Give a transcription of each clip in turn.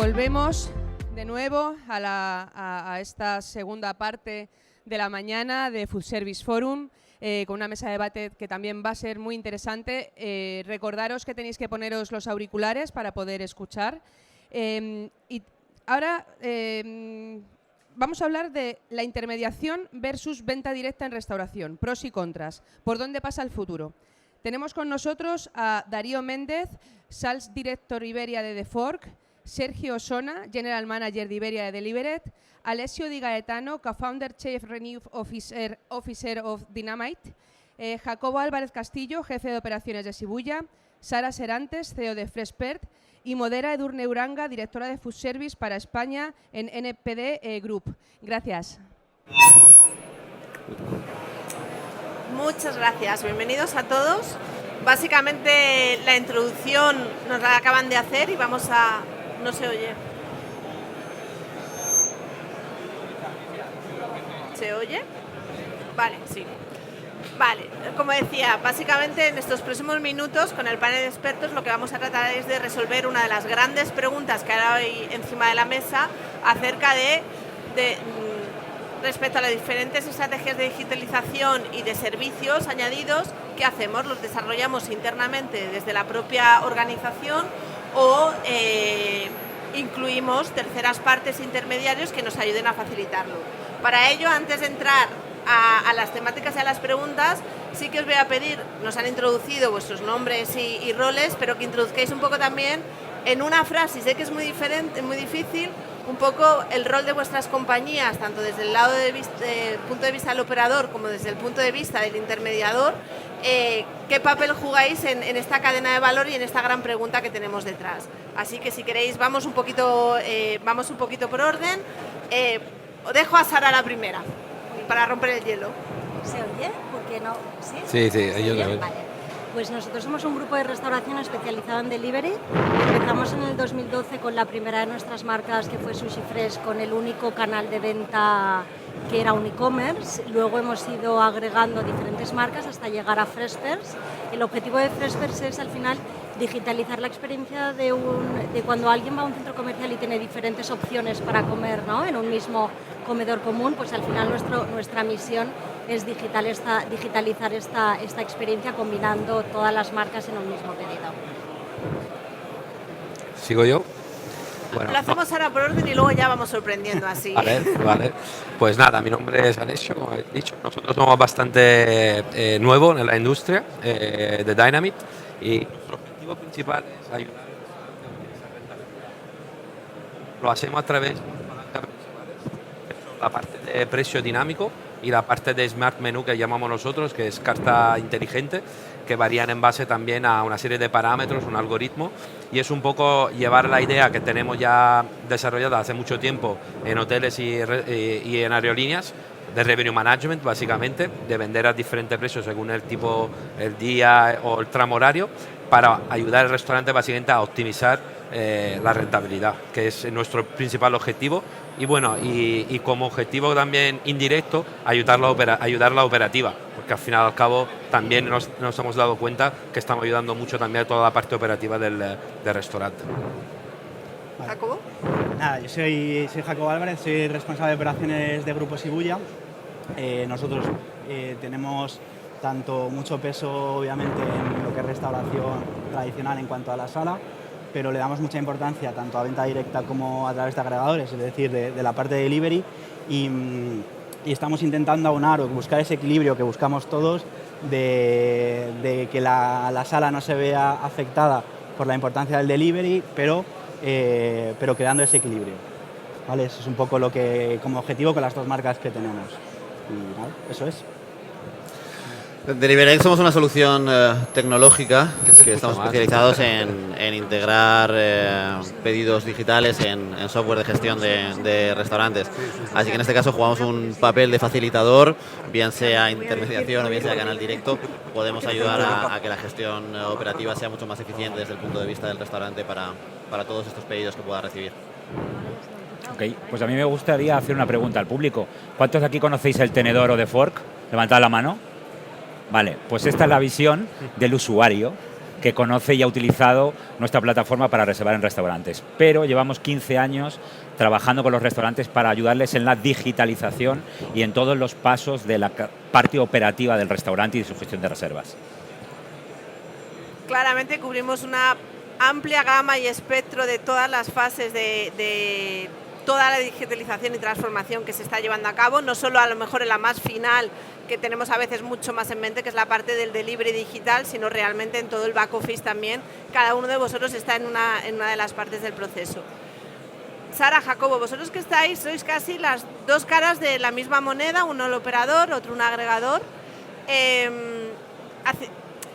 Volvemos de nuevo a esta segunda parte de la mañana de Food Service Forum, con una mesa de debate que también va a ser muy interesante. Recordaros que tenéis que poneros los auriculares para poder escuchar. Y ahora vamos a hablar de la intermediación versus venta directa en restauración, pros y contras, por dónde pasa el futuro. Tenemos con nosotros a Darío Méndez, Sales Director Iberia de The Fork, Sergio Osona, General Manager de Iberia de Delivered, Alessio Di Gaetano, Co-Founder Chief Revenue Officer of Dynamite, Jacobo Álvarez Castillo, Jefe de Operaciones de Shibuya, Sara Serantes, CEO de Freshpert, y Modera Edurne Uranga, Directora de Food Service para España en NPD Group. Gracias. Muchas gracias. Bienvenidos a todos. Básicamente la introducción nos la acaban de hacer y vamos a... No se oye. ¿Se oye? Vale, sí. Vale, como decía, básicamente en estos próximos minutos con el panel de expertos lo que vamos a tratar es de resolver una de las grandes preguntas que ahora hay encima de la mesa acerca de respecto a las diferentes estrategias de digitalización y de servicios añadidos. ¿Qué hacemos? ¿Los desarrollamos internamente desde la propia organización o incluimos terceras partes intermediarios que nos ayuden a facilitarlo? Para ello, antes de entrar a las temáticas y a las preguntas, sí que os voy a pedir, nos han introducido vuestros nombres y roles, pero que introduzcáis un poco también en una frase. Sé que es muy diferente, muy difícil, un poco el rol de vuestras compañías, tanto desde el lado punto de vista del operador como desde el punto de vista del intermediador. ¿Qué papel jugáis en esta cadena de valor y en esta gran pregunta que tenemos detrás? Así que si queréis vamos un poquito por orden. Dejo a Sara la primera para romper el hielo. ¿Se oye? ¿Por qué no? Sí, ellos lo ven. Vale. Pues nosotros somos un grupo de restauración especializado en delivery. Empezamos en el 2012 con la primera de nuestras marcas, que fue Sushi Fresh, con el único canal de venta que era un e-commerce. Luego hemos ido agregando diferentes marcas hasta llegar a Freshpert. El objetivo de Freshpert es, al final, digitalizar la experiencia de cuando alguien va a un centro comercial y tiene diferentes opciones para comer, ¿no?, en un mismo comedor común. Pues al final nuestra misión es digitalizar esta experiencia combinando todas las marcas en un mismo pedido. ¿Sigo yo? Bueno, lo hacemos ahora por orden y luego ya vamos sorprendiendo así. Vale. Pues nada, mi nombre es Alessio, como he dicho. Nosotros somos bastante nuevos en la industria de Dynamite y nuestro objetivo principal es ayudar a esa rentabilidad. Lo hacemos a través de palancas principales, la parte de precio dinámico y la parte de Smart Menú que llamamos nosotros, que es carta inteligente, que varían en base también a una serie de parámetros, un algoritmo, y es un poco llevar la idea que tenemos ya desarrollada hace mucho tiempo en hoteles y en aerolíneas, de revenue management básicamente, de vender a diferentes precios según el tipo, el día o el tramo horario, para ayudar al restaurante básicamente a optimizar la rentabilidad, que es nuestro principal objetivo. Y bueno, y como objetivo también indirecto, ayudar la operativa, porque al final al cabo también nos hemos dado cuenta que estamos ayudando mucho también a toda la parte operativa del restaurante. Vale. ¿Jacobo? Nada, yo soy Jacobo Álvarez, soy responsable de operaciones de Grupo Shibuya. Nosotros tenemos tanto mucho peso obviamente en lo que es restauración tradicional en cuanto a la sala, pero le damos mucha importancia tanto a venta directa como a través de agregadores, es decir, de la parte de delivery, y estamos intentando aunar o buscar ese equilibrio que buscamos todos de que la sala no se vea afectada por la importancia del delivery, pero creando ese equilibrio. ¿Vale? Eso es un poco lo que como objetivo con las dos marcas que tenemos. Y nada, eso es. Delivery somos una solución tecnológica que estamos especializados en integrar pedidos digitales en software de gestión de restaurantes. Así que en este caso jugamos un papel de facilitador, bien sea intermediación o bien sea canal directo. Podemos ayudar a que la gestión operativa sea mucho más eficiente desde el punto de vista del restaurante para todos estos pedidos que pueda recibir. Ok, pues a mí me gustaría hacer una pregunta al público. ¿Cuántos de aquí conocéis el tenedor o The Fork? Levantad la mano. Vale, pues esta es la visión del usuario que conoce y ha utilizado nuestra plataforma para reservar en restaurantes. Pero llevamos 15 años trabajando con los restaurantes para ayudarles en la digitalización y en todos los pasos de la parte operativa del restaurante y de su gestión de reservas. Claramente cubrimos una amplia gama y espectro de todas las fases de toda la digitalización y transformación que se está llevando a cabo, no solo a lo mejor en la más final, que tenemos a veces mucho más en mente, que es la parte del delivery digital, sino realmente en todo el back office también. Cada uno de vosotros está en una de las partes del proceso. Sara, Jacobo, vosotros que estáis, sois casi las dos caras de la misma moneda, uno el operador, otro un agregador.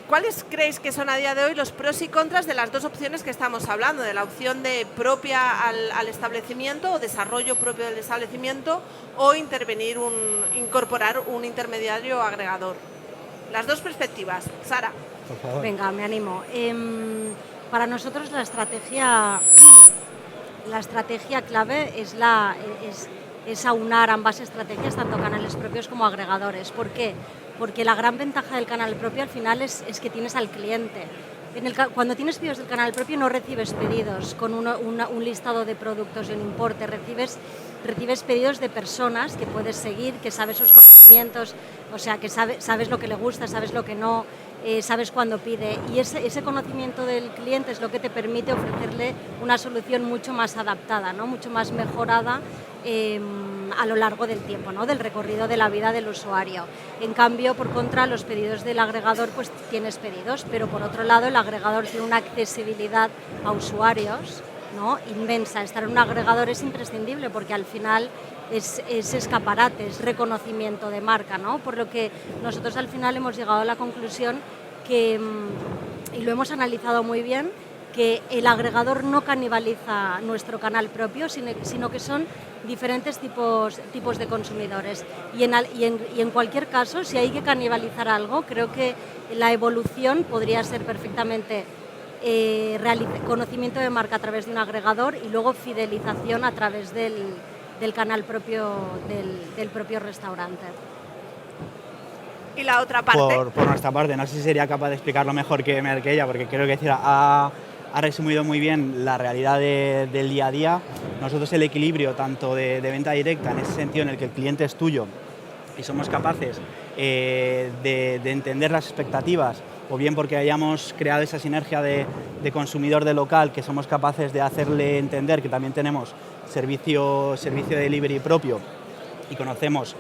¿Cuáles creéis que son a día de hoy los pros y contras de las dos opciones que estamos hablando? De la opción de propia al establecimiento o desarrollo propio del establecimiento o incorporar un intermediario agregador. Las dos perspectivas. Sara. Por favor. Venga, me animo. Para nosotros la estrategia clave es aunar ambas estrategias, tanto canales propios como agregadores. ¿Por qué? Porque la gran ventaja del canal propio al final es que tienes al cliente. Cuando tienes pedidos del canal propio no recibes pedidos con un listado de productos y un importe, recibes pedidos de personas que puedes seguir, que sabes sus conocimientos, o sea, que sabes lo que le gusta, sabes lo que no, sabes cuándo pide, y ese conocimiento del cliente es lo que te permite ofrecerle una solución mucho más adaptada, ¿no? Mucho más mejorada a lo largo del tiempo, ¿no? Del recorrido de la vida del usuario. En cambio, por contra, los pedidos del agregador, pues tienes pedidos, pero por otro lado el agregador tiene una accesibilidad a usuarios, ¿no? Inmensa. Estar en un agregador es imprescindible porque al final es escaparate, es reconocimiento de marca, ¿no? Por lo que nosotros al final hemos llegado a la conclusión que, y lo hemos analizado muy bien, que el agregador no canibaliza nuestro canal propio, sino que son diferentes tipos de consumidores. Y en cualquier caso, si hay que canibalizar algo, creo que la evolución podría ser perfectamente conocimiento de marca a través de un agregador y luego fidelización a través del canal propio del propio restaurante. Y la otra parte. Por nuestra parte, no sé si sería capaz de explicarlo mejor que ella, porque creo que ha resumido muy bien la realidad del día a día. Nosotros el equilibrio tanto de venta directa, en ese sentido en el que el cliente es tuyo y somos capaces de entender las expectativas, o bien porque hayamos creado esa sinergia de consumidor de local, que somos capaces de hacerle entender que también tenemos servicio de delivery propio y conocemos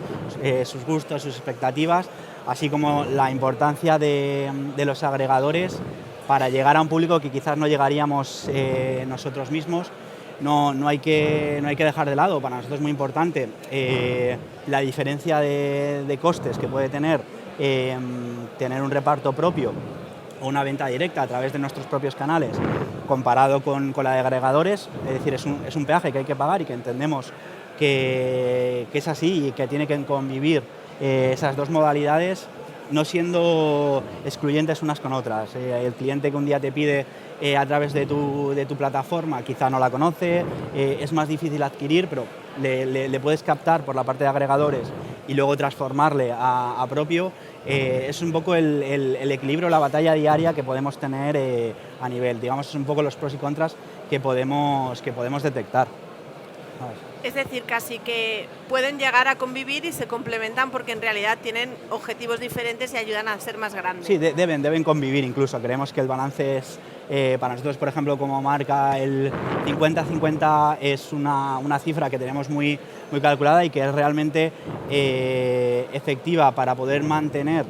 sus gustos, sus expectativas, así como la importancia de los agregadores para llegar a un público que quizás no llegaríamos nosotros mismos. No hay que dejar de lado, para nosotros es muy importante la diferencia de costes que puede tener un reparto propio o una venta directa a través de nuestros propios canales comparado con la de agregadores. Es decir, es un peaje que hay que pagar y que entendemos que es así y que tiene que convivir esas dos modalidades, no siendo excluyentes unas con otras. El cliente que un día te pide a través de tu plataforma quizá no la conoce, es más difícil adquirir, pero le puedes captar por la parte de agregadores y luego transformarle a propio. Es un poco el equilibrio, la batalla diaria que podemos tener a nivel, digamos, es un poco los pros y contras que podemos detectar. Es decir, casi que pueden llegar a convivir y se complementan porque en realidad tienen objetivos diferentes y ayudan a ser más grandes. Sí, deben convivir incluso. Creemos que el balance es, para nosotros, por ejemplo, como marca, el 50-50 es una cifra que tenemos muy calculada y que es realmente efectiva para poder mantener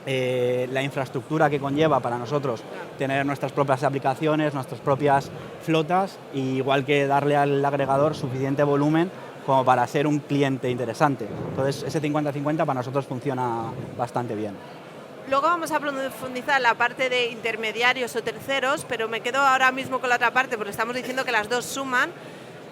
la infraestructura que conlleva para nosotros tener nuestras propias aplicaciones, nuestras propias flotas, y igual que darle al agregador suficiente volumen como para ser un cliente interesante. Entonces ese 50-50 para nosotros funciona bastante bien. Luego vamos a profundizar la parte de intermediarios o terceros, pero me quedo ahora mismo con la otra parte porque estamos diciendo que las dos suman.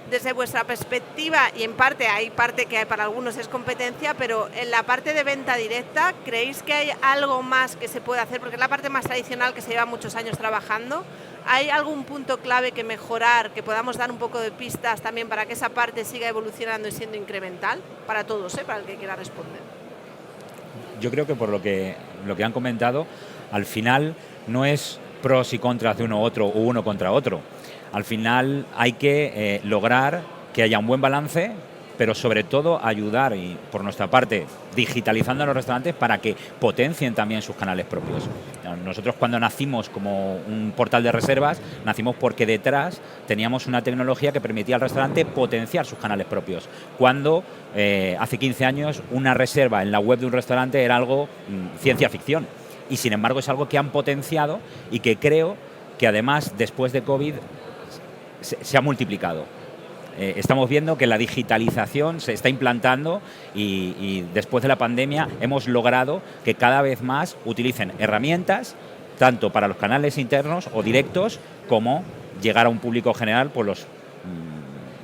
Desde vuestra perspectiva, y en parte hay parte que para algunos es competencia, pero en la parte de venta directa, ¿creéis que hay algo más que se puede hacer? Porque es la parte más tradicional que se lleva muchos años trabajando. ¿Hay algún punto clave que mejorar, que podamos dar un poco de pistas también para que esa parte siga evolucionando y siendo incremental? Para todos, para el que quiera responder. Yo creo que por lo que han comentado, al final no es pros y contras de uno u otro o uno contra otro. Al final hay que lograr que haya un buen balance, pero sobre todo ayudar, y por nuestra parte, digitalizando a los restaurantes para que potencien también sus canales propios. Nosotros cuando nacimos como un portal de reservas, nacimos porque detrás teníamos una tecnología que permitía al restaurante potenciar sus canales propios. Cuando hace 15 años una reserva en la web de un restaurante era algo ciencia ficción. Y sin embargo es algo que han potenciado y que creo que además después de COVID se ha multiplicado. Estamos viendo que la digitalización se está implantando y después de la pandemia hemos logrado que cada vez más utilicen herramientas tanto para los canales internos o directos como llegar a un público general por los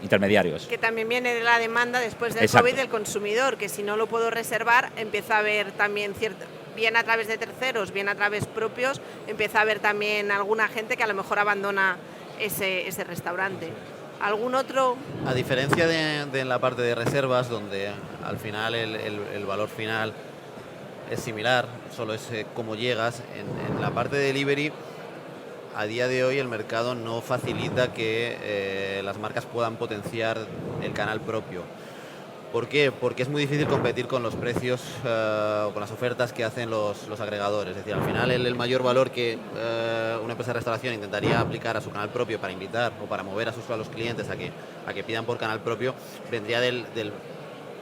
intermediarios. Que también viene de la demanda después del Exacto. COVID del consumidor, que si no lo puedo reservar empieza a haber también bien a través de terceros, bien a través propios, empieza a haber también alguna gente que a lo mejor abandona ese restaurante. ¿Algún otro? A diferencia de la parte de reservas, donde al final el valor final es similar, solo es cómo llegas, en la parte de delivery, a día de hoy el mercado no facilita que las marcas puedan potenciar el canal propio. ¿Por qué? Porque es muy difícil competir con los precios o con las ofertas que hacen los agregadores. Es decir, al final el mayor valor que una empresa de restauración intentaría aplicar a su canal propio para invitar o para mover a los clientes a que pidan por canal propio, vendría del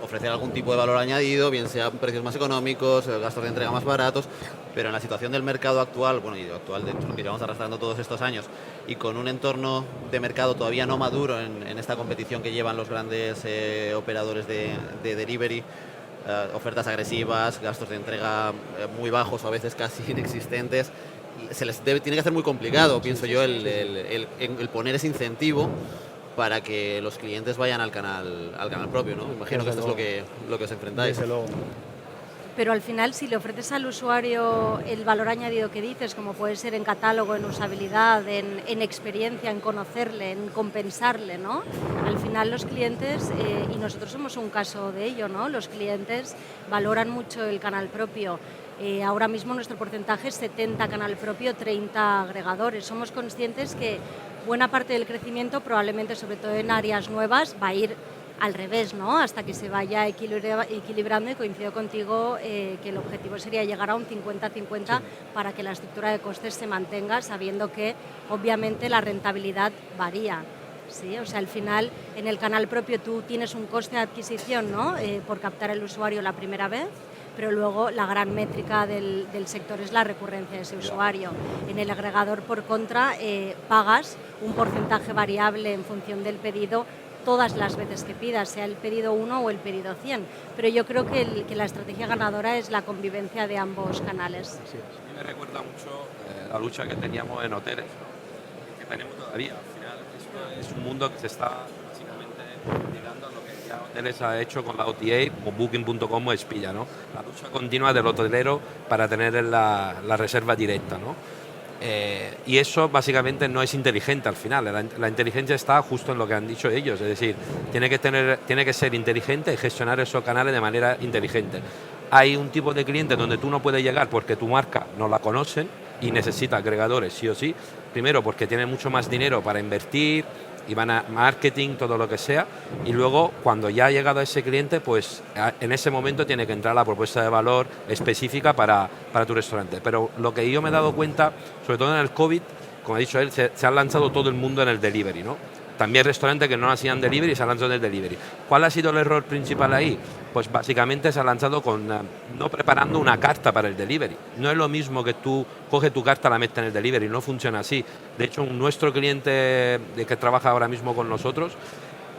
ofrecer algún tipo de valor añadido, bien sea precios más económicos, gastos de entrega más baratos, pero en la situación del mercado actual, bueno, y actual de hecho lo que llevamos arrastrando todos estos años, y con un entorno de mercado todavía no maduro en esta competición que llevan los grandes operadores de delivery, ofertas agresivas, gastos de entrega muy bajos o a veces casi inexistentes, tiene que ser muy complicado, pienso yo, el poner ese incentivo para que los clientes vayan al canal propio, ¿no? Imagino que esto es lo que os enfrentáis. Desde luego. Pero al final, si le ofreces al usuario el valor añadido que dices, como puede ser en catálogo, en usabilidad, en experiencia, en conocerle, en compensarle, ¿no? Al final los clientes, y nosotros somos un caso de ello, ¿no? Los clientes valoran mucho el canal propio. Ahora mismo nuestro porcentaje es 70 canal propio, 30 agregadores. Somos conscientes que buena parte del crecimiento, probablemente sobre todo en áreas nuevas, va a ir al revés, ¿no? Hasta que se vaya equilibrando, y coincido contigo que el objetivo sería llegar a un 50-50 para que la estructura de costes se mantenga, sabiendo que obviamente la rentabilidad varía. Sí, o sea, al final en el canal propio tú tienes un coste de adquisición, ¿no? Por captar el usuario la primera vez, pero luego la gran métrica del sector es la recurrencia de ese usuario. En el agregador, por contra, pagas un porcentaje variable en función del pedido todas las veces que pidas, sea el pedido 1 o el pedido 100. Pero yo creo que la estrategia ganadora es la convivencia de ambos canales. Así es. A mí me recuerda mucho la lucha que teníamos en hoteles, que tenemos todavía. Al final esto es un mundo que se está básicamente ligando a lo que ya hoteles ha hecho con la OTA, como Booking.com o Espilla, ¿no? La lucha continua del hotelero para tener la reserva directa, ¿no? Y eso básicamente no es inteligente al final. La inteligencia está justo en lo que han dicho ellos, es decir, tiene que ser inteligente y gestionar esos canales de manera inteligente. Hay un tipo de cliente donde tú no puedes llegar porque tu marca no la conocen y necesita agregadores sí o sí, primero porque tiene mucho más dinero para invertir y van a marketing, todo lo que sea, y luego cuando ya ha llegado a ese cliente, pues en ese momento tiene que entrar la propuesta de valor específica para tu restaurante. Pero lo que yo me he dado cuenta, sobre todo en el COVID, como ha dicho él, se ha lanzado todo el mundo en el delivery, ¿no? También restaurantes que no hacían delivery y se han lanzado en el delivery. ¿Cuál ha sido el error principal ahí? Pues básicamente se ha lanzado no preparando una carta para el delivery. No es lo mismo que tú coges tu carta, la metes en el delivery, no funciona así. De hecho, nuestro cliente que trabaja ahora mismo con nosotros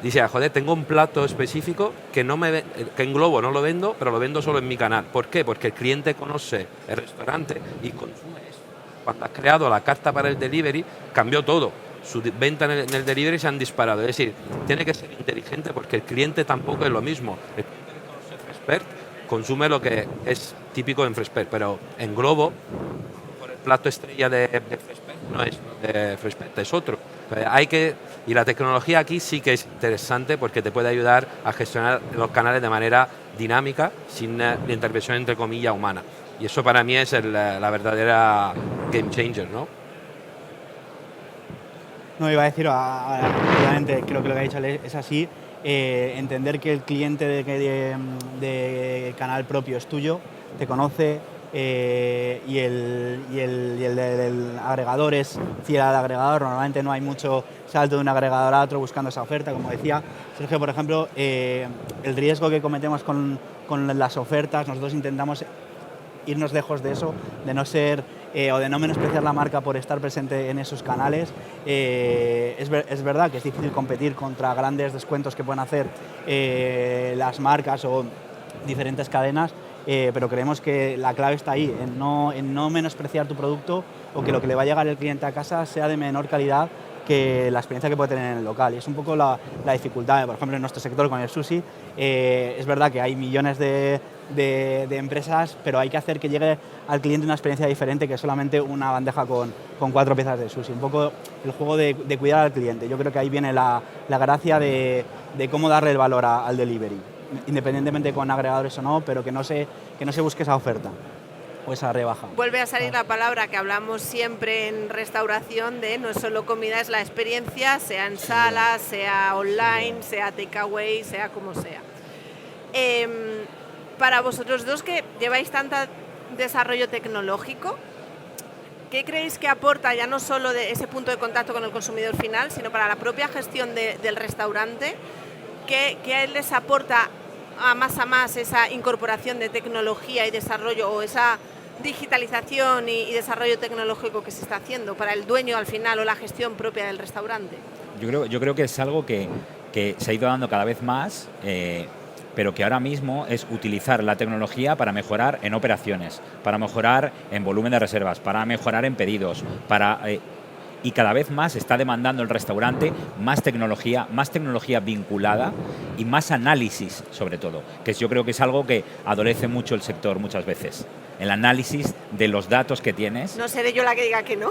dice, joder, tengo un plato específico que en Globo no lo vendo, pero lo vendo solo en mi canal. ¿Por qué? Porque el cliente conoce el restaurante y consume eso. Cuando has creado la carta para el delivery, cambió todo. Su venta en el delivery se han disparado. Es decir, tiene que ser inteligente porque el cliente tampoco es lo mismo. El cliente que conoce Freshpet consume lo que es típico en Freshpet, pero en Globo, por el plato estrella de Freshpet, no es de Freshpet, es otro. Y la tecnología aquí sí que es interesante porque te puede ayudar a gestionar los canales de manera dinámica, sin la intervención entre comillas humana. Y eso para mí es la verdadera game changer, ¿no? No, iba a decir, obviamente creo que lo que ha dicho es así, entender que el cliente de canal propio es tuyo, te conoce, y el agregador es fiel al agregador. Normalmente no hay mucho salto de un agregador a otro buscando esa oferta, como decía Sergio, por ejemplo, el riesgo que cometemos con las ofertas, nosotros intentamos irnos lejos de eso, de no ser o de no menospreciar la marca por estar presente en esos canales. Es verdad que es difícil competir contra grandes descuentos que pueden hacer las marcas o diferentes cadenas, pero creemos que la clave está ahí, en no menospreciar tu producto o que lo que le va a llegar el cliente a casa sea de menor calidad que la experiencia que puede tener en el local. Y es un poco la dificultad, por ejemplo, en nuestro sector con el sushi. Es verdad que hay millones de empresas, pero hay que hacer que llegue al cliente una experiencia diferente que solamente una bandeja con 4 piezas de sushi. Un poco el juego de cuidar al cliente. Yo creo que ahí viene la gracia de cómo darle el valor al delivery, independientemente con agregadores o no, pero que no se busque esa oferta o esa rebaja. Vuelve a salir la palabra que hablamos siempre en restauración de no es solo comida, es la experiencia, sea en sala, sea online, sea takeaway, sea como sea. Para vosotros dos que lleváis tanto desarrollo tecnológico, ¿qué creéis que aporta ya no solo de ese punto de contacto con el consumidor final, sino para la propia gestión del restaurante? ¿Qué les aporta a más esa incorporación de tecnología y desarrollo o esa digitalización y desarrollo tecnológico que se está haciendo para el dueño al final o la gestión propia del restaurante? Yo creo que es algo que se ha ido dando cada vez más, pero que ahora mismo es utilizar la tecnología para mejorar en operaciones, para mejorar en volumen de reservas, para mejorar en pedidos, y cada vez más está demandando el restaurante más tecnología vinculada y más análisis, sobre todo, que yo creo que es algo que adolece mucho el sector muchas veces. El análisis de los datos que tienes. No seré yo la que diga que no.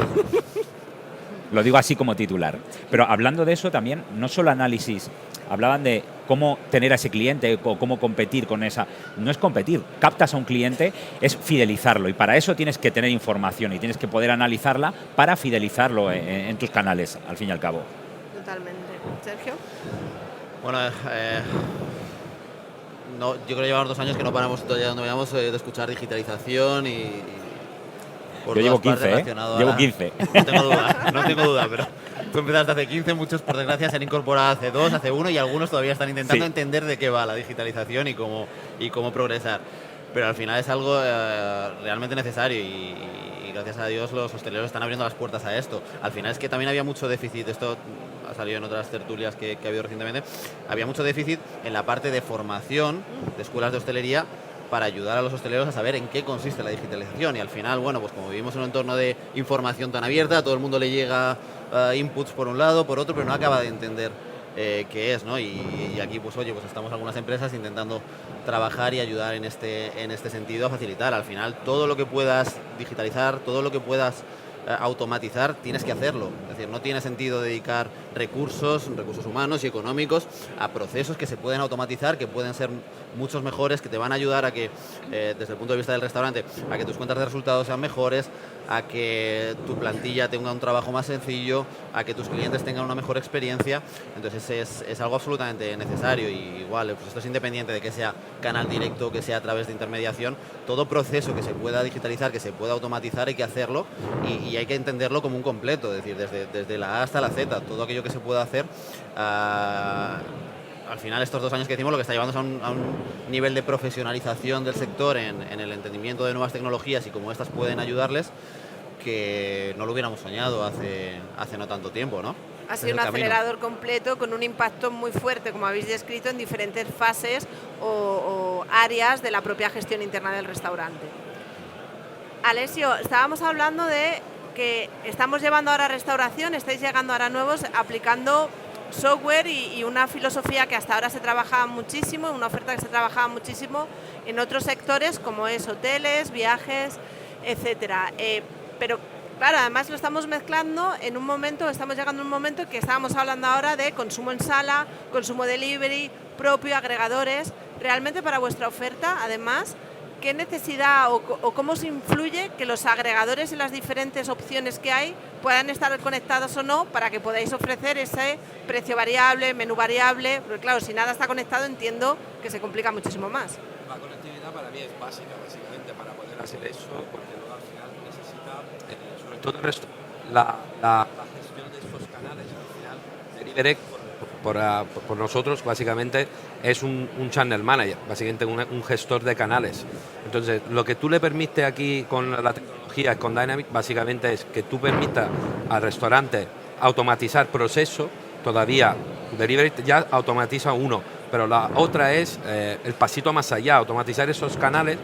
Lo digo así como titular. Pero hablando de eso también, no solo análisis, hablaban de cómo tener a ese cliente o cómo competir con esa. No es competir, captas a un cliente, es fidelizarlo, y para eso tienes que tener información y tienes que poder analizarla para fidelizarlo en tus canales, al fin y al cabo. Totalmente. Sergio. Bueno, yo creo que llevamos 2 años que no paramos de escuchar digitalización y yo llevo 15, llevo 15. No tengo duda, pero tú empezaste hace 15, muchos por desgracia se han incorporado hace 2, hace 1 y algunos todavía están intentando entender de qué va la digitalización y cómo progresar. Pero al final es algo realmente necesario y gracias a Dios los hosteleros están abriendo las puertas a esto. Al final es que también había mucho déficit, esto ha salido en otras tertulias que ha habido recientemente, había mucho déficit en la parte de formación de escuelas de hostelería para ayudar a los hosteleros a saber en qué consiste la digitalización. Y al final, bueno, pues como vivimos en un entorno de información tan abierta, a todo el mundo le llega inputs por un lado, por otro, pero no acaba de entender qué es, ¿no? Y aquí, pues oye, pues estamos algunas empresas intentando trabajar y ayudar en este sentido a facilitar. Al final, todo lo que puedas digitalizar, todo lo que puedas automatizar, tienes que hacerlo. Es decir, no tiene sentido dedicar recursos humanos y económicos a procesos que se pueden automatizar, que pueden ser muchos mejores, que te van a ayudar a que, desde el punto de vista del restaurante, a que tus cuentas de resultados sean mejores, a que tu plantilla tenga un trabajo más sencillo, a que tus clientes tengan una mejor experiencia. Entonces es algo absolutamente necesario. Y igual, pues esto es independiente de que sea canal directo, que sea a través de intermediación. Todo proceso que se pueda digitalizar, que se pueda automatizar, hay que hacerlo y hay que entenderlo como un completo, es decir, desde la A hasta la Z, todo aquello que se pueda hacer. Al final, estos 2 años que hicimos, lo que está llevando es a un nivel de profesionalización del sector en el entendimiento de nuevas tecnologías y cómo estas pueden ayudarles, que no lo hubiéramos soñado hace no tanto tiempo, ¿no? Ha sido un acelerador completo con un impacto muy fuerte, como habéis descrito, en diferentes fases o áreas de la propia gestión interna del restaurante. Alessio, estábamos hablando de que estamos llevando ahora restauración, estáis llegando ahora nuevos aplicando software y una filosofía que hasta ahora se trabajaba muchísimo, una oferta que se trabajaba muchísimo en otros sectores como es hoteles, viajes, etcétera. Pero claro, además lo estamos mezclando en un momento, estamos llegando a un momento que estábamos hablando ahora de consumo en sala, consumo delivery, propio, agregadores. Realmente para vuestra oferta, además, ¿qué necesidad o cómo se influye que los agregadores y las diferentes opciones que hay puedan estar conectados o no para que podáis ofrecer ese precio variable, menú variable? Porque claro, si nada está conectado entiendo que se complica muchísimo más. La conectividad para mí es básica, básicamente, para poder hacer eso, porque luego al final necesita, sobre todo la gestión de estos canales. Al final, Delivery, por nosotros, básicamente, es un channel manager, básicamente un gestor de canales. Entonces, lo que tú le permites aquí con la tecnología, con Dynamic, básicamente es que tú permitas al restaurante automatizar proceso. Todavía Delivery ya automatiza uno, pero la otra es el pasito más allá, automatizar esos canales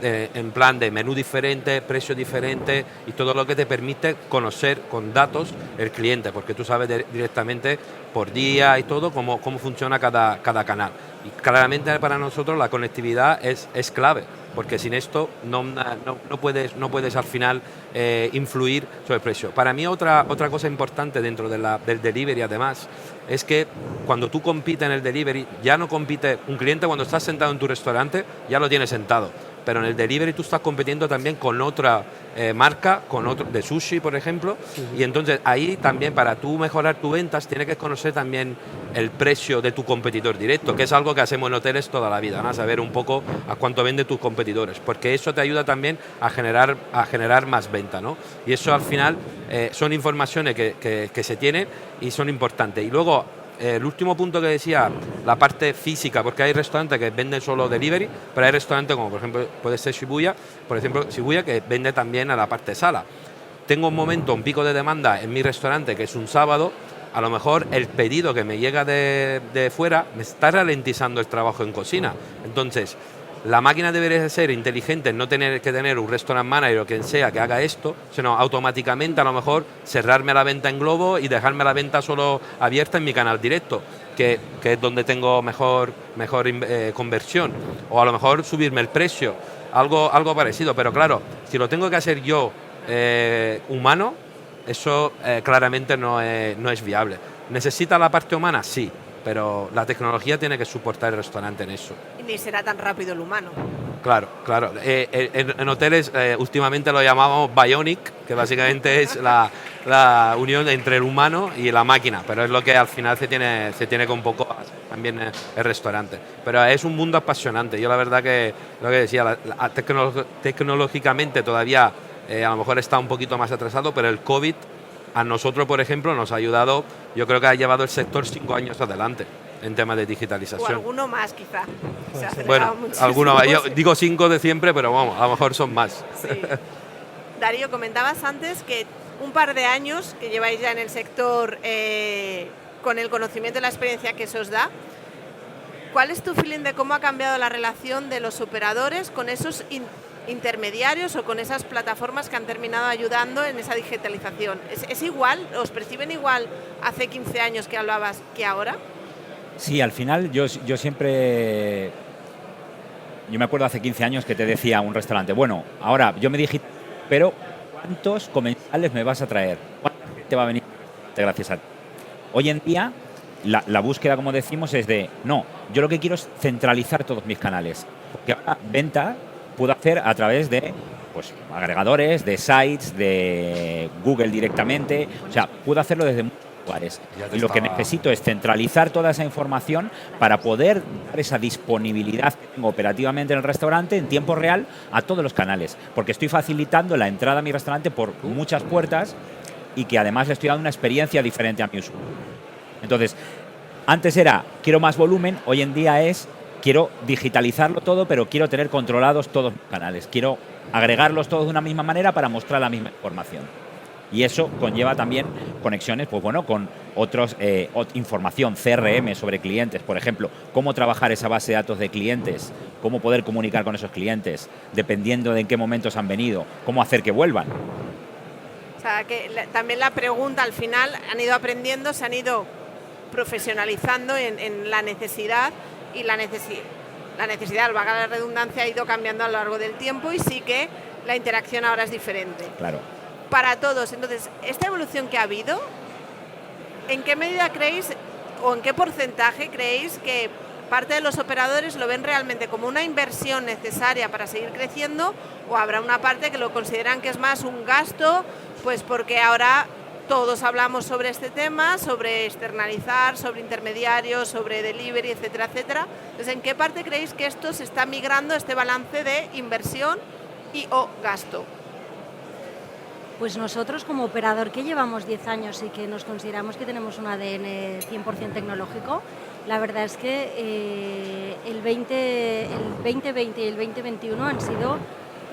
en plan de menú diferente, precio diferente y todo lo que te permite conocer con datos el cliente, porque tú sabes directamente por día y todo cómo funciona cada canal. Y claramente para nosotros la conectividad es clave, porque sin esto no puedes al final influir sobre el precio. Para mí otra cosa importante dentro del delivery además es que cuando tú compites en el delivery ya no compite un cliente cuando estás sentado en tu restaurante, ya lo tienes sentado. Pero en el delivery tú estás compitiendo también con otra marca, con otro de sushi, por ejemplo, y entonces ahí también para tú mejorar tus ventas tienes que conocer también el precio de tu competidor directo, que es algo que hacemos en hoteles toda la vida, ¿no? A saber un poco a cuánto venden tus competidores, porque eso te ayuda también a generar más venta, ¿no? Y eso al final son informaciones que se tienen y son importantes. Y luego el último punto que decía, la parte física, porque hay restaurantes que venden solo delivery, pero hay restaurantes como por ejemplo puede ser Shibuya, que vende también a la parte sala. Tengo un pico de demanda en mi restaurante que es un sábado, a lo mejor el pedido que me llega de fuera me está ralentizando el trabajo en cocina. Entonces, la máquina debería ser inteligente, no tener que tener un restaurant manager o quien sea que haga esto, sino automáticamente a lo mejor cerrarme la venta en globo y dejarme la venta solo abierta en mi canal directo, que es donde tengo mejor conversión, o a lo mejor subirme el precio, algo parecido. Pero claro, si lo tengo que hacer yo humano, eso claramente no es viable. ¿Necesita la parte humana? Sí, pero la tecnología tiene que soportar el restaurante en eso. Y ni será tan rápido el humano. Claro. En hoteles últimamente lo llamamos Bionic, que básicamente es la unión entre el humano y la máquina, pero es lo que al final se tiene con poco también el restaurante. Pero es un mundo apasionante. Yo la verdad que lo que decía, tecnológicamente todavía a lo mejor está un poquito más atrasado, pero el COVID a nosotros, por ejemplo, nos ha ayudado, yo creo que ha llevado el sector 5 años adelante en temas de digitalización. O alguno más, quizá. Bueno, alguno, yo digo 5 de siempre, pero vamos, a lo mejor son más. Sí. Darío, comentabas antes que un par de años que lleváis ya en el sector con el conocimiento y la experiencia que eso os da. ¿Cuál es tu feeling de cómo ha cambiado la relación de los operadores con esos intermediarios o con esas plataformas que han terminado ayudando en esa digitalización? ¿Es igual? ¿Os perciben igual hace 15 años que hablabas que ahora? Sí, al final yo siempre... Yo me acuerdo hace 15 años que te decía un restaurante, bueno, ahora yo me dije, pero ¿cuántos comensales me vas a traer? ¿Cuánta gente va a venir gracias a ti? Hoy en día la búsqueda, como decimos, es de, no, yo lo que quiero es centralizar todos mis canales. Porque ahora venta puedo hacer a través de agregadores, de sites, de Google directamente, o sea, puedo hacerlo desde muchos lugares. Y lo que necesito es centralizar toda esa información para poder dar esa disponibilidad que tengo operativamente en el restaurante en tiempo real a todos los canales, porque estoy facilitando la entrada a mi restaurante por muchas puertas y que además le estoy dando una experiencia diferente a mi usuario. Entonces, antes era, quiero más volumen, hoy en día es, quiero digitalizarlo todo, pero quiero tener controlados todos los canales. Quiero agregarlos todos de una misma manera para mostrar la misma información. Y eso conlleva también conexiones, con otros información, CRM sobre clientes, por ejemplo, cómo trabajar esa base de datos de clientes, cómo poder comunicar con esos clientes, dependiendo de en qué momentos han venido, cómo hacer que vuelvan. O sea, que también la pregunta al final han ido aprendiendo, se han ido profesionalizando en la necesidad. Y la necesidad, valga la redundancia, ha ido cambiando a lo largo del tiempo y sí que la interacción ahora es diferente. Claro. Para todos. Entonces, esta evolución que ha habido, ¿en qué medida creéis o en qué porcentaje creéis que parte de los operadores lo ven realmente como una inversión necesaria para seguir creciendo, o habrá una parte que lo consideran que es más un gasto, pues porque ahora todos hablamos sobre este tema, sobre externalizar, sobre intermediarios, sobre delivery, etcétera, etcétera. Entonces, ¿en qué parte creéis que esto se está migrando, este balance de inversión y o gasto? Pues nosotros como operador que llevamos 10 años y que nos consideramos que tenemos un ADN 100% tecnológico, la verdad es que el 2020 y el 2021 han sido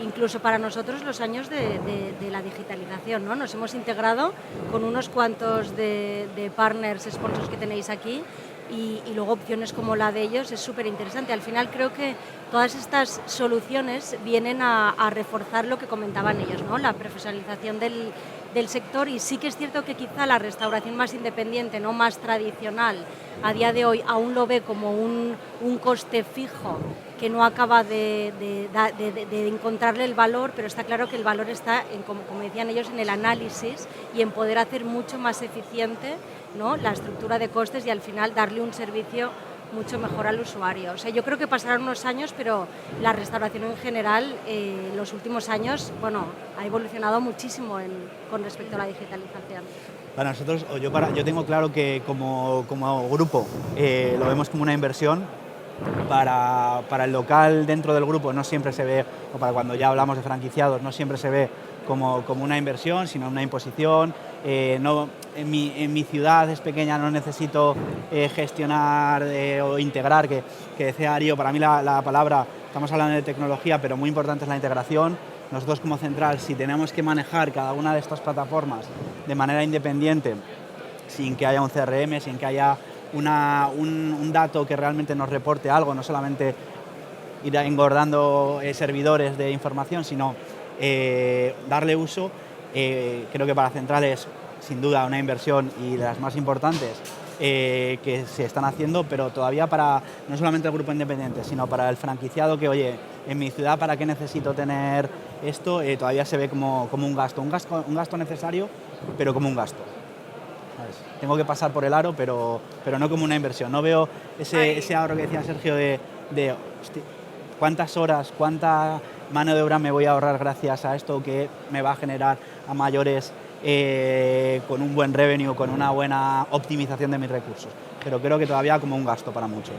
incluso para nosotros los años de la digitalización, ¿no? Nos hemos integrado con unos cuantos de partners, sponsors que tenéis aquí, y luego opciones como la de ellos es súper interesante. Al final creo que todas estas soluciones vienen a reforzar lo que comentaban ellos, ¿no? La profesionalización del sector, y sí que es cierto que quizá la restauración más independiente, no más tradicional, a día de hoy aún lo ve como un coste fijo que no acaba de encontrarle el valor, pero está claro que el valor está, como decían ellos, en el análisis y en poder hacer mucho más eficiente, ¿no?, la estructura de costes y al final darle un servicio mucho mejor al usuario. O sea, yo creo que pasarán unos años, pero la restauración en general, los últimos años, bueno, ha evolucionado muchísimo con respecto a la digitalización. Para nosotros, yo tengo claro que como grupo lo vemos como una inversión. Para el local dentro del grupo no siempre se ve, o para cuando ya hablamos de franquiciados, no siempre se ve como una inversión, sino una imposición. En mi ciudad es pequeña, no necesito gestionar o integrar, que decía Darío, para mí la palabra, estamos hablando de tecnología, pero muy importante es la integración. Nosotros como central, si tenemos que manejar cada una de estas plataformas de manera independiente, sin que haya un CRM, sin que haya un dato que realmente nos reporte algo, no solamente ir engordando servidores de información, sino darle uso, creo que para Central es sin duda una inversión y de las más importantes que se están haciendo, pero todavía para no solamente el grupo independiente, sino para el franquiciado que, oye, en mi ciudad, ¿para qué necesito tener esto? Todavía se ve como un gasto necesario, pero como un gasto. ¿Sabes? Tengo que pasar por el aro, pero no como una inversión. No veo ese ahorro que decía Sergio de hostia, cuántas horas, cuánta mano de obra me voy a ahorrar gracias a esto que me va a generar a mayores con un buen revenue, con una buena optimización de mis recursos. Pero creo que todavía como un gasto para muchos.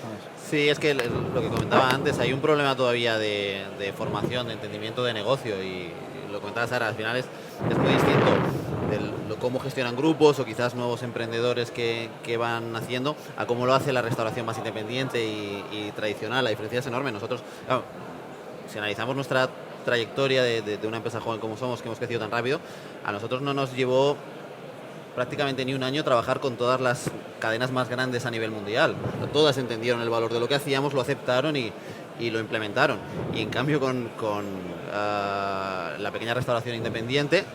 ¿Sabes? Sí, es que lo que comentaba antes, hay un problema todavía de formación, de entendimiento de negocio, y lo comentaba Sara, al final es muy distinto de cómo gestionan grupos o quizás nuevos emprendedores que van haciendo a cómo lo hace la restauración más independiente y tradicional. La diferencia es enorme. Nosotros, claro, si analizamos nuestra trayectoria de una empresa joven como somos, que hemos crecido tan rápido, a nosotros no nos llevó prácticamente ni un año trabajar con todas las cadenas más grandes a nivel mundial. Todas entendieron el valor de lo que hacíamos, lo aceptaron y lo implementaron. Y en cambio con la pequeña restauración independiente,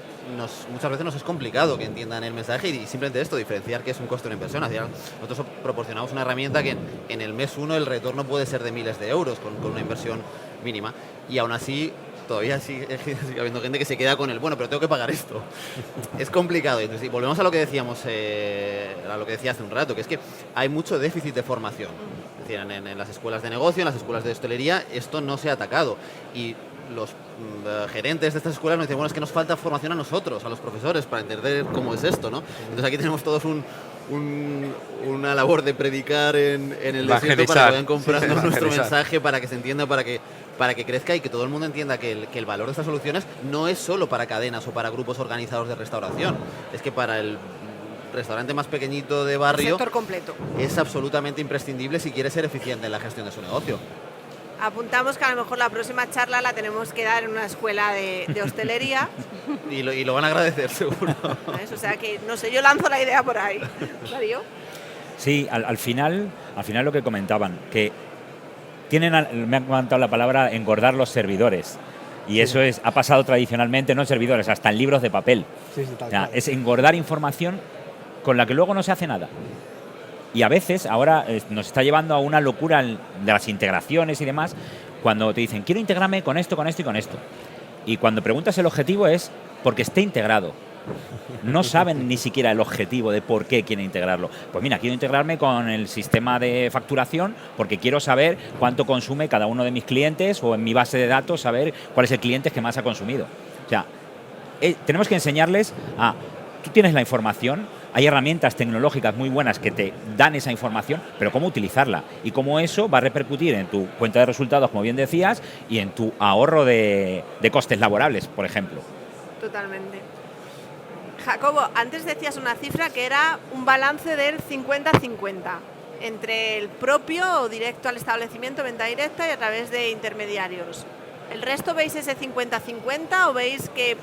muchas veces nos es complicado que entiendan el mensaje y simplemente esto, diferenciar que es un coste de una inversión. Nosotros proporcionamos una herramienta que en el mes 1 el retorno puede ser de miles de euros con una inversión mínima, y aún así todavía sigue habiendo gente que se queda con el bueno, pero tengo que pagar esto. Es complicado. Entonces, volvemos a lo que decíamos, a lo que decía hace un rato, que es que hay mucho déficit de formación. Es decir, en las escuelas de negocio, en las escuelas de hostelería, esto no se ha atacado. Y los gerentes de estas escuelas nos dicen, bueno, es que nos falta formación a nosotros, a los profesores, para entender cómo es esto, ¿no? Entonces aquí tenemos todos una labor de predicar en el desierto para que vayan comprando nuestro mensaje, para que se entienda, para que crezca y que todo el mundo entienda que el valor de estas soluciones no es solo para cadenas o para grupos organizados de restauración, es que para el restaurante más pequeñito de barrio, el sector completo, es absolutamente imprescindible si quiere ser eficiente en la gestión de su negocio. Apuntamos que a lo mejor la próxima charla la tenemos que dar en una escuela de hostelería. y lo van a agradecer, seguro. O sea que, no sé, yo lanzo la idea por ahí. ¿Darío? Sí, al final lo que comentaban, que me han comentado la palabra engordar los servidores. Y eso ha pasado tradicionalmente, no en servidores, hasta en libros de papel. Sí, o sea, es engordar información con la que luego no se hace nada. Y a veces ahora nos está llevando a una locura de las integraciones y demás, cuando te dicen, quiero integrarme con esto y con esto. Y cuando preguntas el objetivo es porque esté integrado. No saben ni siquiera el objetivo de por qué quieren integrarlo. Pues mira, quiero integrarme con el sistema de facturación porque quiero saber cuánto consume cada uno de mis clientes o en mi base de datos saber cuál es el cliente que más ha consumido. O sea, tenemos que enseñarles a... Tú tienes la información, hay herramientas tecnológicas muy buenas que te dan esa información, pero cómo utilizarla y cómo eso va a repercutir en tu cuenta de resultados, como bien decías, y en tu ahorro de costes laborables, por ejemplo. Totalmente. Jacobo, antes decías una cifra que era un balance del 50-50 entre el propio o directo al establecimiento, venta directa, y a través de intermediarios. ¿El resto veis ese 50-50 o veis que...?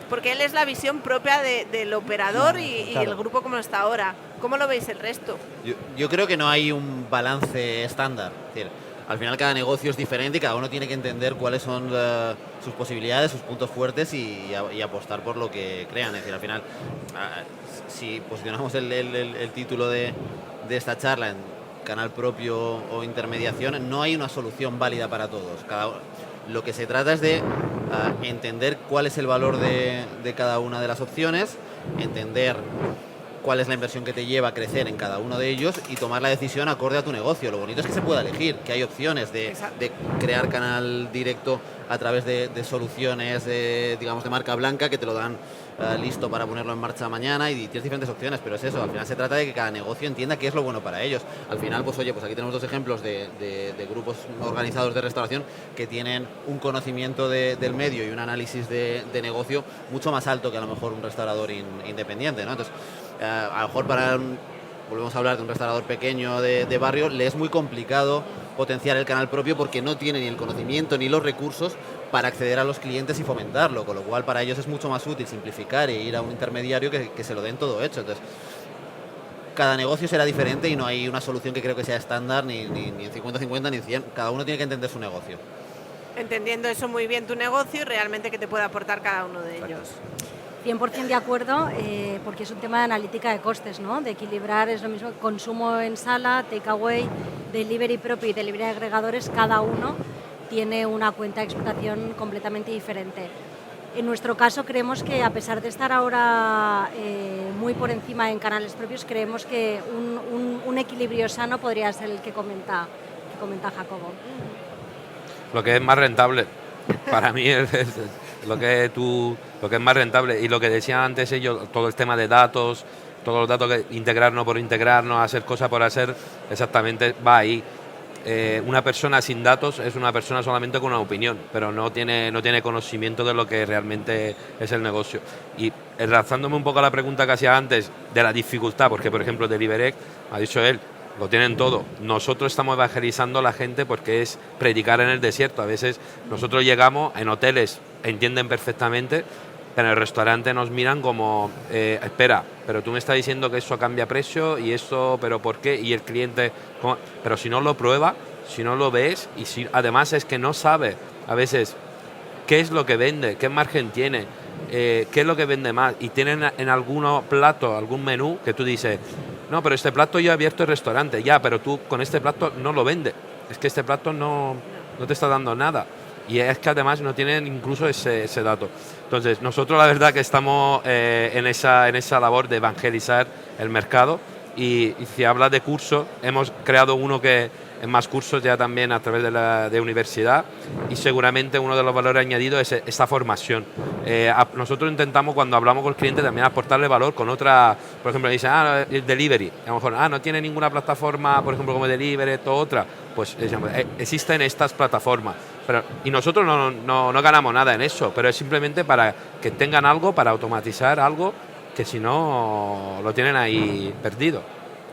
Porque él es la visión propia del operador y claro. el grupo como está ahora. ¿Cómo lo veis el resto? Yo creo que no hay un balance estándar. Es decir, al final cada negocio es diferente y cada uno tiene que entender cuáles son sus posibilidades, sus puntos fuertes y apostar por lo que crean. Es decir, al final, si posicionamos el título de esta charla en canal propio o intermediación, no hay una solución válida para todos. Lo que se trata es de entender cuál es el valor de cada una de las opciones, entender cuál es la inversión que te lleva a crecer en cada uno de ellos y tomar la decisión acorde a tu negocio. Lo bonito es que se pueda elegir, que hay opciones de crear canal directo a través de soluciones, digamos, de marca blanca que te lo dan listo para ponerlo en marcha mañana, y tienes diferentes opciones, pero es eso, al final se trata de que cada negocio entienda qué es lo bueno para ellos. Al final, pues oye, pues aquí tenemos dos ejemplos de grupos organizados de restauración que tienen un conocimiento del medio y un análisis de negocio mucho más alto que a lo mejor un restaurador independiente, ¿no? Entonces, a lo mejor volvemos a hablar de un restaurador pequeño de barrio, le es muy complicado potenciar el canal propio porque no tiene ni el conocimiento ni los recursos para acceder a los clientes y fomentarlo, con lo cual para ellos es mucho más útil simplificar e ir a un intermediario que se lo den todo hecho. Entonces, cada negocio será diferente y no hay una solución que creo que sea estándar ni en 50-50 ni en 100. Cada uno tiene que entender su negocio. Entendiendo eso muy bien tu negocio y realmente qué te puede aportar cada uno de ellos. 100% de acuerdo, porque es un tema de analítica de costes, ¿no? De equilibrar, es lo mismo, consumo en sala, takeaway, delivery propio y delivery agregadores, cada uno tiene una cuenta de explotación completamente diferente. En nuestro caso creemos que, a pesar de estar ahora muy por encima en canales propios, creemos que un equilibrio sano podría ser el que comenta Jacobo. Lo que es más rentable, para mí es lo que es más rentable. Y lo que decían antes ellos, todo el tema de datos, todos los datos que integrarnos por integrarnos, hacer cosas por hacer, exactamente va ahí. Una persona sin datos es una persona solamente con una opinión, pero no tiene conocimiento de lo que realmente es el negocio. Y enlazándome un poco a la pregunta que hacía antes de la dificultad, porque por ejemplo Deliverect, ha dicho él, lo tienen todo. Nosotros estamos evangelizando a la gente porque es predicar en el desierto. A veces nosotros llegamos en hoteles, entienden perfectamente, pero en el restaurante nos miran como, espera, pero tú me estás diciendo que eso cambia precio y eso, pero ¿por qué? Y el cliente, ¿cómo? Pero si no lo prueba, si no lo ves, y si además es que no sabe a veces qué es lo que vende, qué margen tiene, qué es lo que vende más, y tienen en algunos platos algún menú que tú dices, no, pero este plato yo he abierto el restaurante, ya, pero tú con este plato no lo vendes, es que este plato no te está dando nada. Y es que además no tienen incluso ese dato. Entonces, nosotros la verdad que estamos en esa labor de evangelizar el mercado, y si hablas de cursos, hemos creado uno que es más cursos ya también a través de universidad, y seguramente uno de los valores añadidos es esta formación. Nosotros intentamos, cuando hablamos con el cliente, también aportarle valor con otra, por ejemplo, dicen, el delivery, a lo mejor, no tiene ninguna plataforma, por ejemplo, como delivery o otra, pues existen estas plataformas. Y nosotros no ganamos nada en eso, pero es simplemente para que tengan algo, para automatizar algo que si no lo tienen ahí perdido.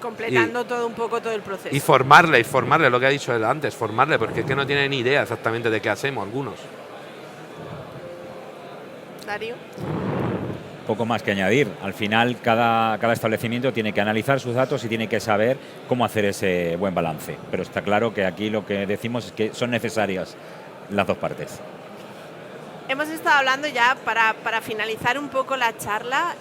Completando todo un poco todo el proceso. Y formarle, lo que ha dicho él antes, formarle, porque es que no tienen ni idea exactamente de qué hacemos algunos. Darío. Poco más que añadir. Al final, cada establecimiento tiene que analizar sus datos y tiene que saber cómo hacer ese buen balance. Pero está claro que aquí lo que decimos es que son necesarias las dos partes. Hemos estado hablando ya, para finalizar un poco la charla,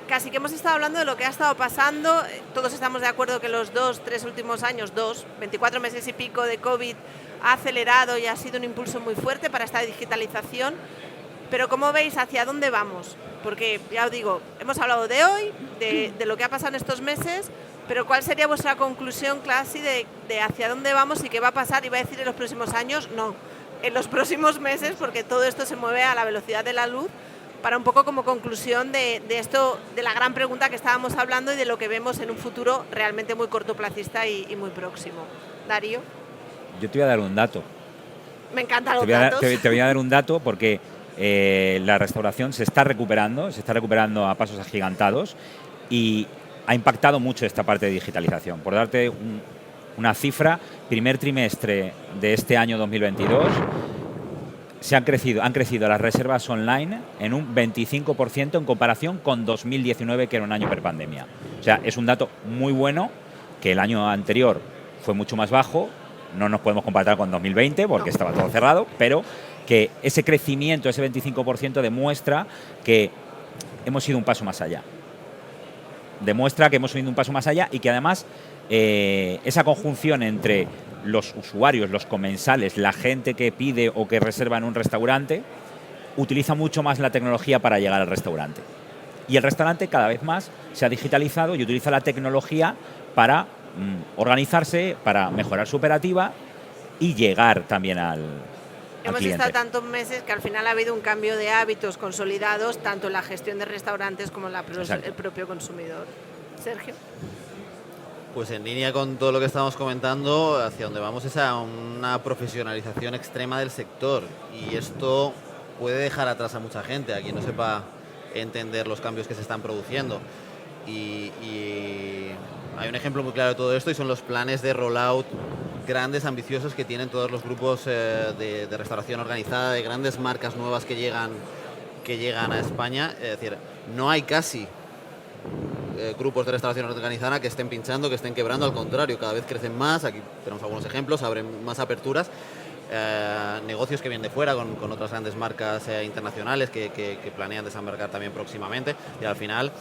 casi que hemos estado hablando de lo que ha estado pasando. Todos estamos de acuerdo que los 3 últimos años, 24 meses y pico de COVID, ha acelerado y ha sido un impulso muy fuerte para esta digitalización. Pero ¿cómo veis hacia dónde vamos? Porque ya os digo, hemos hablado de hoy, de lo que ha pasado en estos meses, pero ¿cuál sería vuestra conclusión, Classy, de hacia dónde vamos y qué va a pasar? Iba a decir en los próximos años, no, en los próximos meses, porque todo esto se mueve a la velocidad de la luz, para un poco como conclusión de esto, de la gran pregunta que estábamos hablando y de lo que vemos en un futuro realmente muy cortoplacista y muy próximo. Darío. Yo te voy a dar un dato. Me encantan los datos. Te voy a dar un dato porque la restauración se está recuperando a pasos agigantados y ha impactado mucho esta parte de digitalización. Por darte una cifra, primer trimestre de este año 2022 han crecido las reservas online en un 25% en comparación con 2019, que era un año prepandemia. O sea, es un dato muy bueno, que el año anterior fue mucho más bajo. No nos podemos comparar con 2020 porque estaba todo cerrado, pero que ese crecimiento, ese 25%, demuestra que hemos ido un paso más allá. Demuestra que hemos ido un paso más allá y que además esa conjunción entre los usuarios, los comensales, la gente que pide o que reserva en un restaurante, utiliza mucho más la tecnología para llegar al restaurante. Y el restaurante cada vez más se ha digitalizado y utiliza la tecnología para organizarse, para mejorar su operativa y llegar también al Hemos cliente. estado tantos meses que al final ha habido un cambio de hábitos consolidados, tanto en la gestión de restaurantes como en el propio consumidor. Sergio. Pues en línea con todo lo que estamos comentando, hacia donde vamos es a una profesionalización extrema del sector, y esto puede dejar atrás a mucha gente, a quien no sepa entender los cambios que se están produciendo. Y hay un ejemplo muy claro de todo esto y son los planes de rollout grandes, ambiciosos, que tienen todos los grupos de restauración organizada, de grandes marcas nuevas que llegan a España. Es decir, no hay casi grupos de restauración organizada que estén pinchando, que estén quebrando, al contrario, cada vez crecen más. Aquí tenemos algunos ejemplos, abren más aperturas. Negocios que vienen de fuera con otras grandes marcas internacionales que planean desembarcar también próximamente, y al final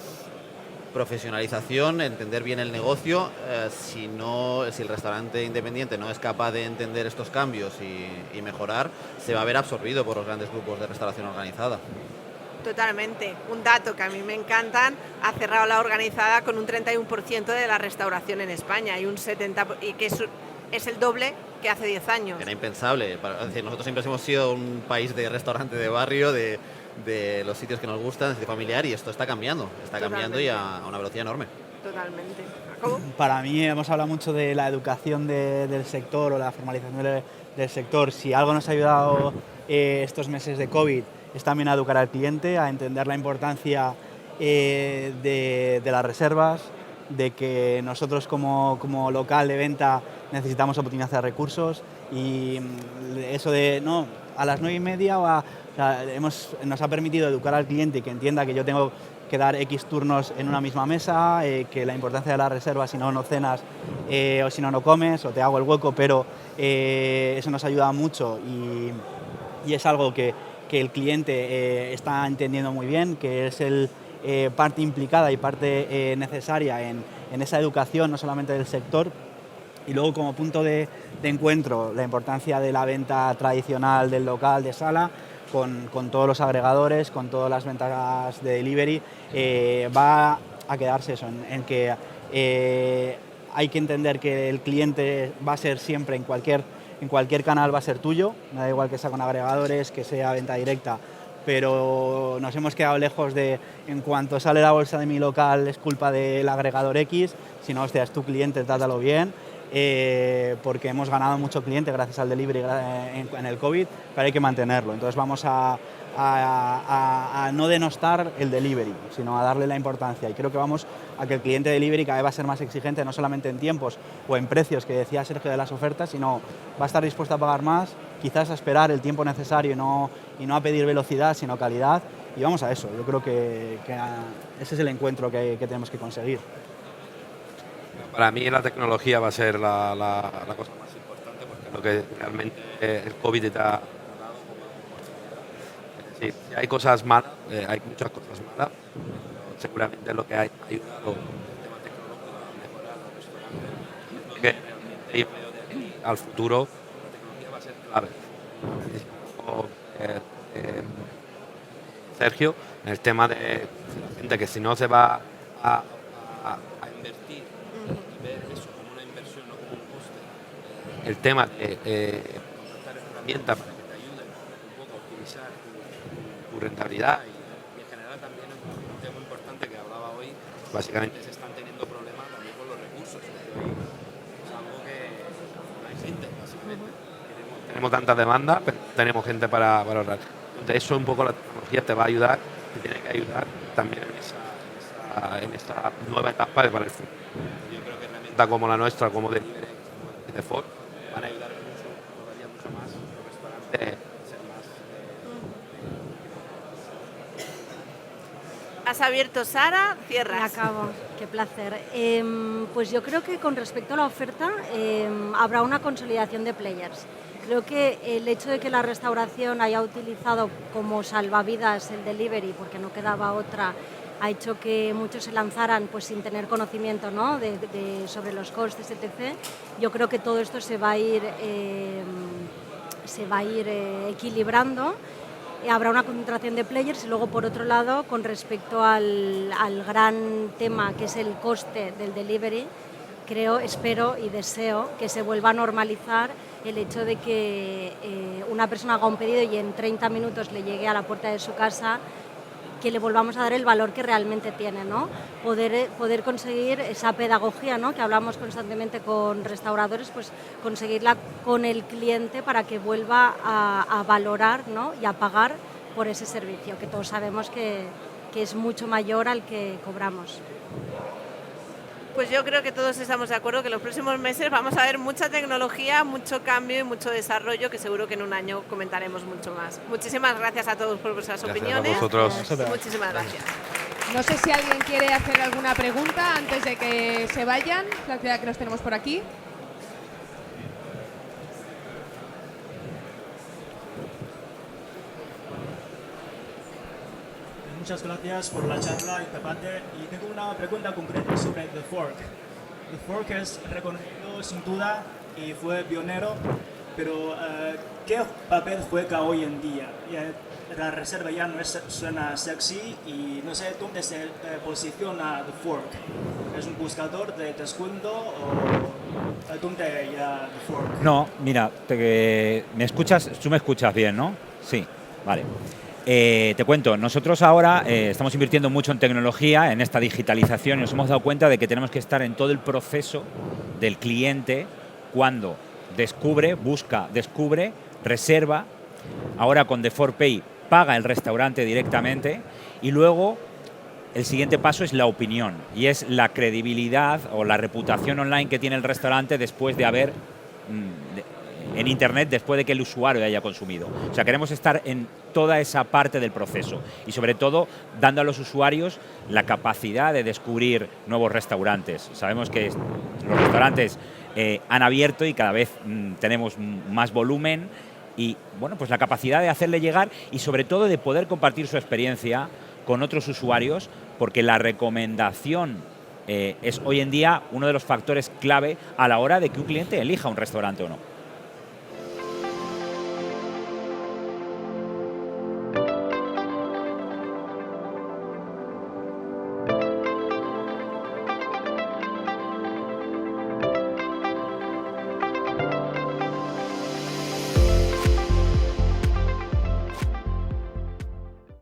profesionalización, entender bien el negocio. Si el restaurante independiente no es capaz de entender estos cambios y mejorar, se va a ver absorbido por los grandes grupos de restauración organizada. Totalmente. Un dato que a mí me encantan: ha cerrado la organizada con un 31% de la restauración en España y un 70%, y que es el doble que hace 10 años. Era impensable. Es decir, nosotros siempre hemos sido un país de restaurante de barrio, de los sitios que nos gustan, de familiar, y esto está cambiando. Está cambiando y a una velocidad enorme. Totalmente. ¿Cómo? Para mí hemos hablado mucho de la educación del sector o la formalización del sector. Si algo nos ha ayudado estos meses de COVID es también a educar al cliente, a entender la importancia de las reservas, de que nosotros como local de venta necesitamos optimizar recursos, y eso de no a las 9:30 nos ha permitido educar al cliente y que entienda que yo tengo que dar X turnos en una misma mesa, que la importancia de la reserva, si no, no cenas, o si no, no comes, o te hago el hueco, pero eso nos ayuda mucho y es algo que el cliente está entendiendo muy bien, que es parte implicada y parte necesaria en esa educación, no solamente del sector. Y luego, como punto de encuentro, la importancia de la venta tradicional del local, de sala, con todos los agregadores, con todas las ventas de delivery, va a quedarse eso, en que hay que entender que el cliente va a ser siempre, en cualquier canal va a ser tuyo, me da igual que sea con agregadores, que sea venta directa, pero nos hemos quedado lejos de, en cuanto sale la bolsa de mi local es culpa del agregador X, sino, hostia, es tu cliente, trátalo bien. Porque hemos ganado mucho cliente gracias al delivery en el COVID, pero hay que mantenerlo. Entonces vamos a no denostar el delivery, sino a darle la importancia. Y creo que vamos a que el cliente delivery cada vez va a ser más exigente, no solamente en tiempos o en precios, que decía Sergio, de las ofertas, sino va a estar dispuesto a pagar más, quizás a esperar el tiempo necesario y no a pedir velocidad, sino calidad. Y vamos a eso. Yo creo que ese es el encuentro que tenemos que conseguir. Para mí la tecnología va a ser la cosa más importante, porque es lo que realmente el COVID está dando como oportunidad. Es decir, si hay cosas malas, hay muchas cosas malas, pero seguramente lo que ha ayudado el tema tecnológico a mejorar la restauración, porque realmente yo veo de aquí al futuro la tecnología va a ser clave. Sergio, en el tema de gente que si no se va a invertir y ver eso como una inversión, no como un coste, el tema de contratar herramientas para que te ayuden un poco a optimizar tu rentabilidad y en general también un tema importante que hablaba hoy, básicamente se están teniendo problemas también con los recursos. Hoy es algo que no hay gente, básicamente. Tenemos tanta demanda, pero no tenemos gente para ahorrar. Entonces eso un poco la tecnología te va a ayudar, te tiene que ayudar también en esta nueva etapa para el futuro. Yo creo que herramientas como la nuestra, como de Ford, van a ayudar mucho, todavía mucho más a los restaurantes a ser más. Has abierto, Sara, Me cierras. acabo, qué placer. Pues yo creo que con respecto a la oferta habrá una consolidación de players. Creo que el hecho de que la restauración haya utilizado como salvavidas el delivery, porque no quedaba otra, ha hecho que muchos se lanzaran pues sin tener conocimiento, ¿no? sobre los costes, etc. Yo creo que todo esto se va a ir equilibrando. Habrá una concentración de players y luego, por otro lado, con respecto al gran tema que es el coste del delivery, espero y deseo que se vuelva a normalizar el hecho de que una persona haga un pedido y en 30 minutos le llegue a la puerta de su casa, que le volvamos a dar el valor que realmente tiene, ¿no? Poder conseguir esa pedagogía, ¿no? Que hablamos constantemente con restauradores, pues conseguirla con el cliente para que vuelva a valorar, ¿no? Y a pagar por ese servicio, que todos sabemos que es mucho mayor al que cobramos. Pues yo creo que todos estamos de acuerdo que en los próximos meses vamos a ver mucha tecnología, mucho cambio y mucho desarrollo, que seguro que en un año comentaremos mucho más. Muchísimas gracias a todos por vuestras opiniones. A vosotros. Muchísimas gracias. No sé si alguien quiere hacer alguna pregunta antes de que se vayan, la ciudad que los tenemos por aquí. Muchas gracias por la charla interesante y tengo una pregunta concreta sobre The Fork. The Fork es reconocido sin duda y fue pionero, pero ¿qué papel juega hoy en día? La reserva ya no suena sexy y no sé dónde se posiciona The Fork. ¿Es un buscador de descuento o dónde ya The Fork? No, mira, ¿me escuchas? Tú me escuchas bien, ¿no? Sí, vale. Te cuento, nosotros ahora estamos invirtiendo mucho en tecnología, en esta digitalización, y nos hemos dado cuenta de que tenemos que estar en todo el proceso del cliente cuando descubre, busca, descubre, reserva. Ahora con The Fork Pay paga el restaurante directamente y luego el siguiente paso es la opinión y es la credibilidad o la reputación online que tiene el restaurante después de haber en Internet, después de que el usuario haya consumido. O sea, queremos estar en toda esa parte del proceso y sobre todo dando a los usuarios la capacidad de descubrir nuevos restaurantes. Sabemos que los restaurantes han abierto y cada vez tenemos más volumen y bueno, pues la capacidad de hacerle llegar y sobre todo de poder compartir su experiencia con otros usuarios, porque la recomendación es hoy en día uno de los factores clave a la hora de que un cliente elija un restaurante o no.